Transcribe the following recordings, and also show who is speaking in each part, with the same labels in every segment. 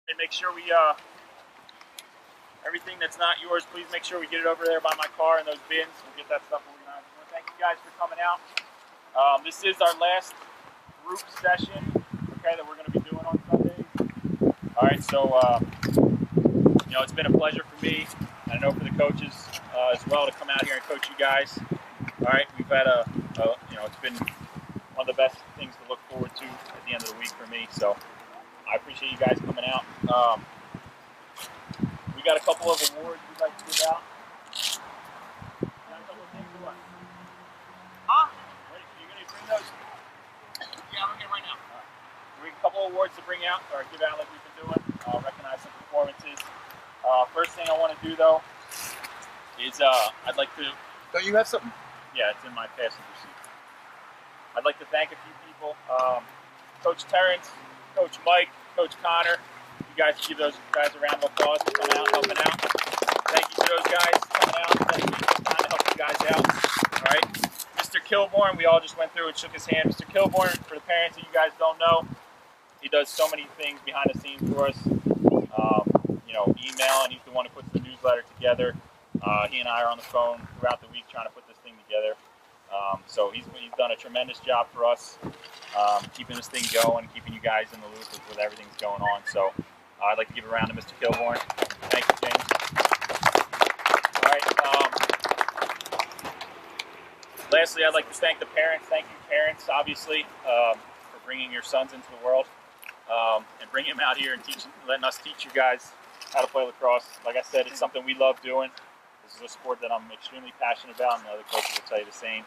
Speaker 1: And make sure we, everything that's not yours, please make sure we get it over there by my car in those bins. We'll get that stuff organized. Thank you guys for coming out. This is our last group session, okay, that we're going to be doing on Sundays. All right, so, you know, it's been a pleasure for me, and I know for the coaches as well, to come out here and coach you guys. All right, we've had you know, it's been one of the best things to look forward to at the end of the week for me, so I appreciate you guys coming out. We got a couple of awards we'd like to give out. Got a couple of things or what? Huh? Wait, you going to bring those? Yeah, I'm going to get right now. All right. We have a couple of awards to bring out, or give out like we've been doing. Recognize some performances. First thing I want to do, though, is I'd like to...
Speaker 2: Don't you have something?
Speaker 1: Yeah, it's in my passenger seat. I'd like to thank a few people. Coach Terrence, Coach Mike, Coach Connor. You guys give those guys a round of applause for coming out, helping out. Thank you to those guys coming out. Thank you for trying to help you guys out. All right. Mr. Kilborn, we all just went through and shook his hand. Mr. Kilborn, for the parents that you guys don't know, he does so many things behind the scenes for us. You know, email, and he's the one who puts the newsletter together. He and I are on the phone throughout the week trying to put this thing together. So he's done a tremendous job for us, keeping this thing going, keeping you guys in the loop with everything's going on. So I'd like to give a round to Mr. Kilborn. Thank you, James. All right. Lastly, I'd like to thank the parents. Thank you, parents, obviously, for bringing your sons into the world and bringing them out here and letting us teach you guys how to play lacrosse. Like I said, it's something we love doing. This is a sport that I'm extremely passionate about, and the other coaches will tell you the same.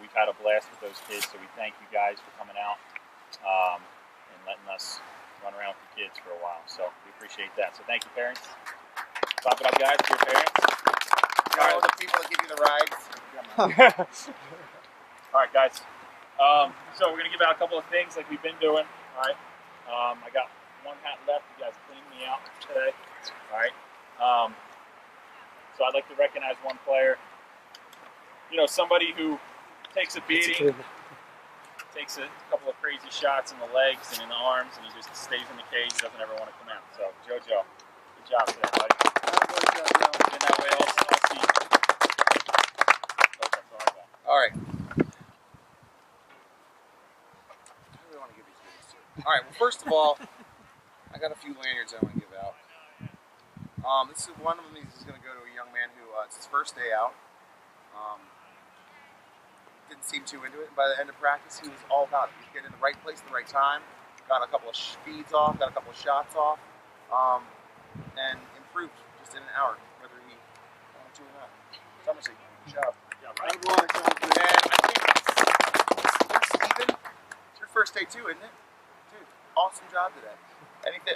Speaker 1: We've had a blast with those kids, so we thank you guys for coming out and letting us run around with the kids for a while. So we appreciate that. So thank you, parents. Clap it up, guys, for your parents.
Speaker 2: You know the people that give you the rides?
Speaker 1: All right, guys. So we're going to give out a couple of things like we've been doing. All right. I got one hat left. You guys cleaned me out today. All right. So I'd like to recognize one player. You know, somebody who takes a beating, takes a couple of crazy shots in the legs and in the arms, and he just stays in the cage, doesn't ever want to come out. So, JoJo, good job today, buddy. Been that way all season.
Speaker 2: All right. I really want to give these goodies to. All right. Well, first of all, I got a few lanyards I want to give out. This is one of them. This is going to go to a young man who it's his first day out. Didn't seem too into it. And by the end of practice, he was all about it. He was getting in the right place at the right time. Got a couple of speeds off. Got a couple of shots off. And improved just in an hour, whether he wanted to or not. Somerset, good job.
Speaker 1: Yeah, right.
Speaker 2: And I think Steven, it's your first day too, isn't it? Dude, awesome job today.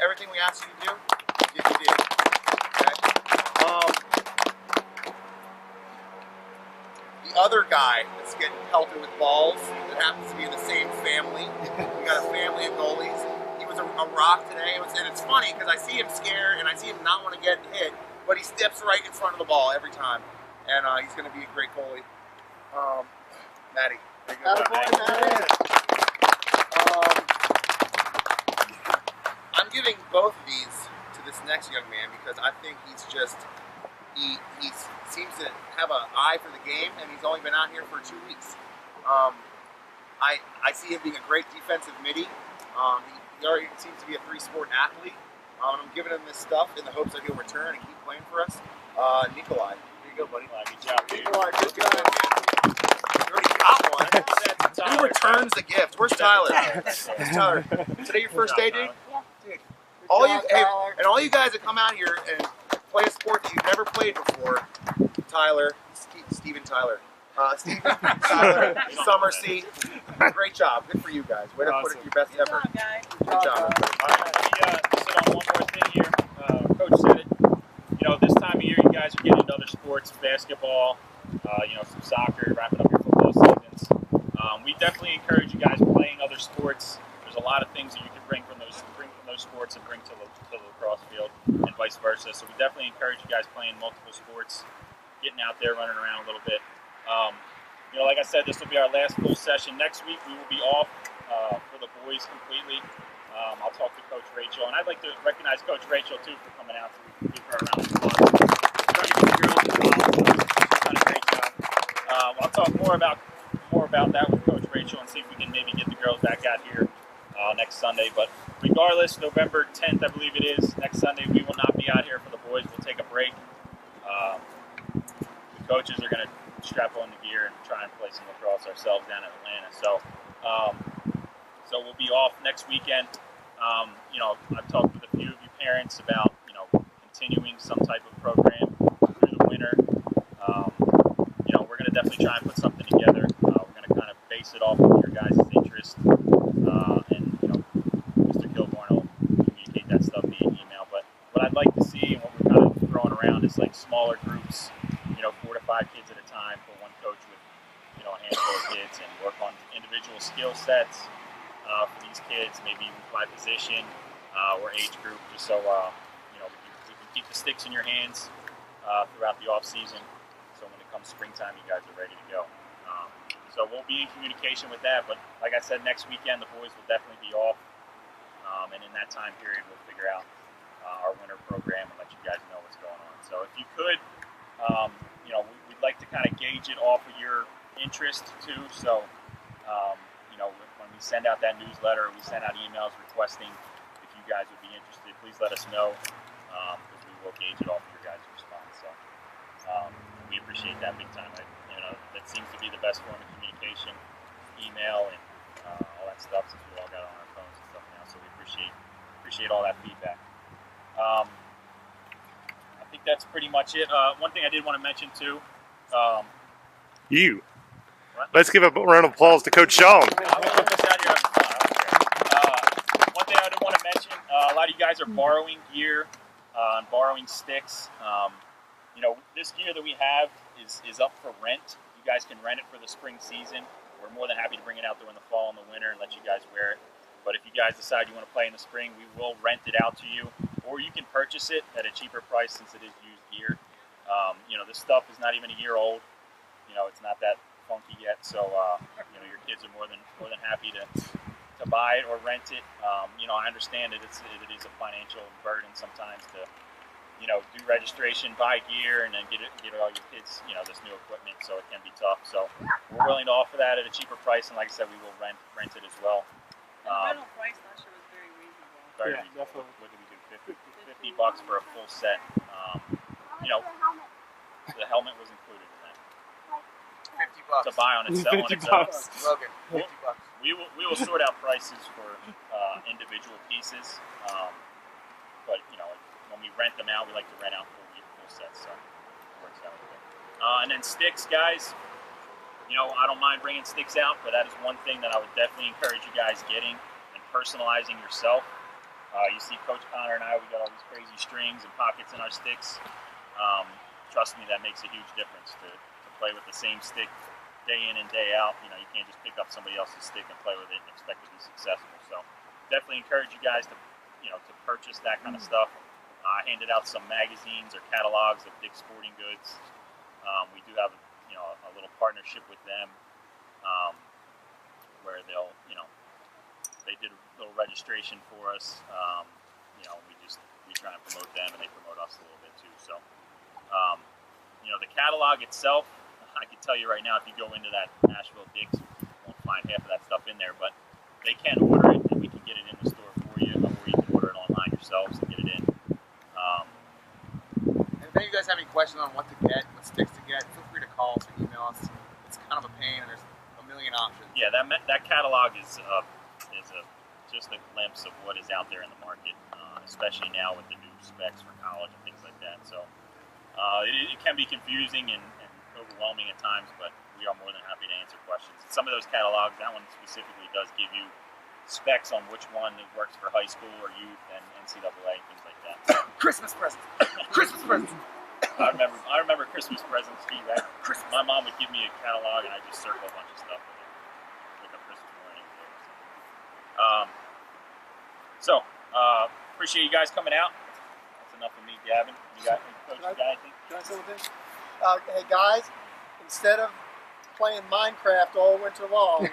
Speaker 2: Everything we asked you to do, you did. Okay? The other guy that's getting pelted with balls that happens to be in the same family. We got a family of goalies. He was a rock today, and it's funny because I see him scared and I see him not want to get hit, but he steps right in front of the ball every time, and he's going to be a great goalie. Maddie, there you go. I'm giving both of these to this next young man because I think he's just he seems to have an eye for the game, and he's only been out here for 2 weeks. I see him being a great defensive midi. He already seems to be a three-sport athlete. I'm giving him this stuff in the hopes that he'll return and keep playing for us. Nikolai, here you go, buddy.
Speaker 1: Good job, dude.
Speaker 2: Nikolai, good job, man. You already got one. Who returns the gift? Where's Tyler? Where's Tyler? Today your first day, dude?
Speaker 3: Yeah.
Speaker 2: Dude. All you guys that come out here and play a sport that you've never played before, Tyler, Steven Tyler, Somerset, great job. Good for you guys. Way to put it your best effort.
Speaker 3: Good job, guys.
Speaker 2: Good job.
Speaker 1: All right, just on one more thing here. Coach said it. You know, this time of year, you guys are getting into other sports, basketball, you know, some soccer, wrapping up your football seasons. We definitely encourage you guys playing other sports. There's a lot of things that you can bring from those sports and bring to the lacrosse field, and vice versa. So we definitely encourage you guys playing multiple sports, getting out there, running around a little bit. You know, like I said, this will be our last full session. Next week we will be off for the boys completely. I'll talk to Coach Rachel, and I'd like to recognize Coach Rachel too for coming out, so we can give her a round of applause. Trying to get the girls involved, so she's done a great job. I'll talk more about that with Coach Rachel and see if we can maybe get the girls back out here next Sunday. But regardless, November 10th, I believe it is, next Sunday, we will not be out here for the boys. We'll take a break. The coaches are going to strap on the gear and try and play some lacrosse ourselves down in Atlanta. So we'll be off next weekend. You know, I've talked with a few of you parents about, you know, continuing some type of program through the winter. You know, we're going to definitely try and put something together. We're going to kind of base it off of your guys' interest. And, you know, Mr. Kilborn will communicate that stuff via email. But what I'd like to see and what we're kind of throwing around is like smaller groups, you know, 4 to 5 kids at a time for one coach with, you know, a handful of kids, and work on individual skill sets for these kids, maybe even by position or age group, just so, you know, we can keep the sticks in your hands throughout the off season. So when it comes springtime, you guys are ready to go. So we'll be in communication with that. But like I said, next weekend the boys will definitely be off, and in that time period we'll figure out our winter program and let you guys know what's going on. So if you could, you know, we'd like to kind of gauge it off of your interest too. So you know, when we send out that newsletter, we send out emails requesting if you guys would be interested. Please let us know, because we will gauge it off of your guys' response. So we appreciate that big time. You know, that seems to be the best form of communication, email and all that stuff, since we all got it on our phones and stuff now. So we appreciate all that feedback. I think that's pretty much it. One thing I did want to mention too.
Speaker 3: Let's give a round of applause to Coach Sean.
Speaker 1: One thing I did want to mention, a lot of you guys are borrowing gear and borrowing sticks. You know, this gear that we have is up for rent. You guys can rent it for the spring season. We're more than happy to bring it out during the fall and the winter and let you guys wear it. But if you guys decide you want to play in the spring, we will rent it out to you, or you can purchase it at a cheaper price since it is used gear. You know, this stuff is not even a year old. You know, it's not that funky yet, so you know, your kids are more than happy to buy it or rent it. You know, I understand it is a financial burden sometimes to, you know, do registration, buy gear, and then get all your kids, you know, this new equipment. So it can be tough. So we're willing to offer that at a cheaper price, and like I said, we will rent it as well.
Speaker 4: The rental price last year was very reasonable.
Speaker 1: Very reasonable. What did we do? $50 for a full set. You know, the helmet was included in that.
Speaker 2: $50
Speaker 1: to buy on its own.
Speaker 3: $50.
Speaker 2: Logan, $50.
Speaker 1: We will sort out prices for individual pieces, but you know, when we rent them out, we like to rent out full sets, so it works out okay. And then sticks, guys. You know, I don't mind bringing sticks out, but that is one thing that I would definitely encourage you guys getting and personalizing yourself. You see Coach Connor and I, we got all these crazy strings and pockets in our sticks. Trust me, that makes a huge difference to play with the same stick day in and day out. You know, you can't just pick up somebody else's stick and play with it and expect to be successful. So definitely encourage you guys to, you know, to purchase that kind of stuff. I handed out some magazines or catalogs of Dick's Sporting Goods. We do have, you know, a little partnership with them, where they'll, you know, they did a little registration for us. You know, we try and promote them, and they promote us a little bit too. So, you know, the catalog itself, I can tell you right now, if you go into that Nashville Dick's, you won't find half of that stuff in there, but they can order it, and we can get it in the store for you, or you can order it online yourselves and get it in.
Speaker 2: And if any of you guys have any questions on what to get, what sticks to get, feel free to call us or email us. It's kind of a pain, and there's a million options.
Speaker 1: Yeah, that catalog is just a glimpse of what is out there in the market, especially now with the new specs for college and things like that. So it can be confusing and overwhelming at times, but we are more than happy to answer questions. Some of those catalogs, that one specifically does give you specs on which one works for high school or youth and NCAA and things like that.
Speaker 2: Christmas presents. Christmas presents.
Speaker 1: I remember Christmas presents, Steve. My mom would give me a catalog, and I just circle a bunch of stuff with a Christmas morning. So appreciate you guys coming out. That's enough of me, Gavin. Coach, you got anything?
Speaker 5: Can I say one thing? Hey guys, instead of playing Minecraft all winter long,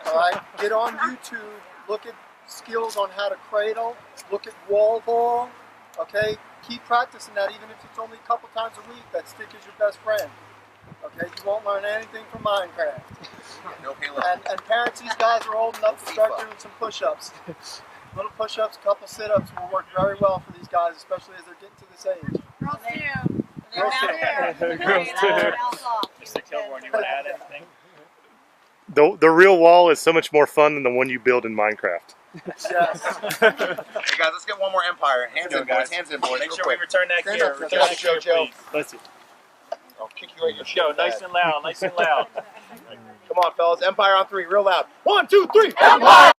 Speaker 5: all right, get on YouTube, look at skills on how to cradle. Look at wall ball. Okay, keep practicing that, even if it's only a couple times a week. That stick is your best friend. Okay, you won't learn anything from Minecraft.
Speaker 2: No Halo.
Speaker 5: And parents, these guys are old enough to start doing some push-ups. Little push-ups, a couple sit-ups will work very well for these guys, especially as they're getting to this age.
Speaker 4: Girls too.
Speaker 5: Girls too.
Speaker 3: Girls too.
Speaker 1: Mr. Kilborn, you want to add anything?
Speaker 3: The real wall is so much more fun than the one you build in Minecraft.
Speaker 5: Yes.
Speaker 2: Hey guys, let's get one more Empire. Hands
Speaker 1: Go,
Speaker 2: in, boys.
Speaker 1: guys.
Speaker 2: Hands in, boys.
Speaker 1: Make
Speaker 2: Real
Speaker 1: sure we
Speaker 2: quick.
Speaker 1: return that
Speaker 5: Stand
Speaker 1: gear.
Speaker 5: up,
Speaker 1: Return that gear,
Speaker 2: Joe.
Speaker 1: please.
Speaker 3: Let's see.
Speaker 2: I'll kick you right your
Speaker 1: Go,
Speaker 2: shit.
Speaker 1: nice and loud, nice and loud.
Speaker 2: Come on, fellas. Empire on 3, real loud. 1, 2, 3.
Speaker 5: Empire!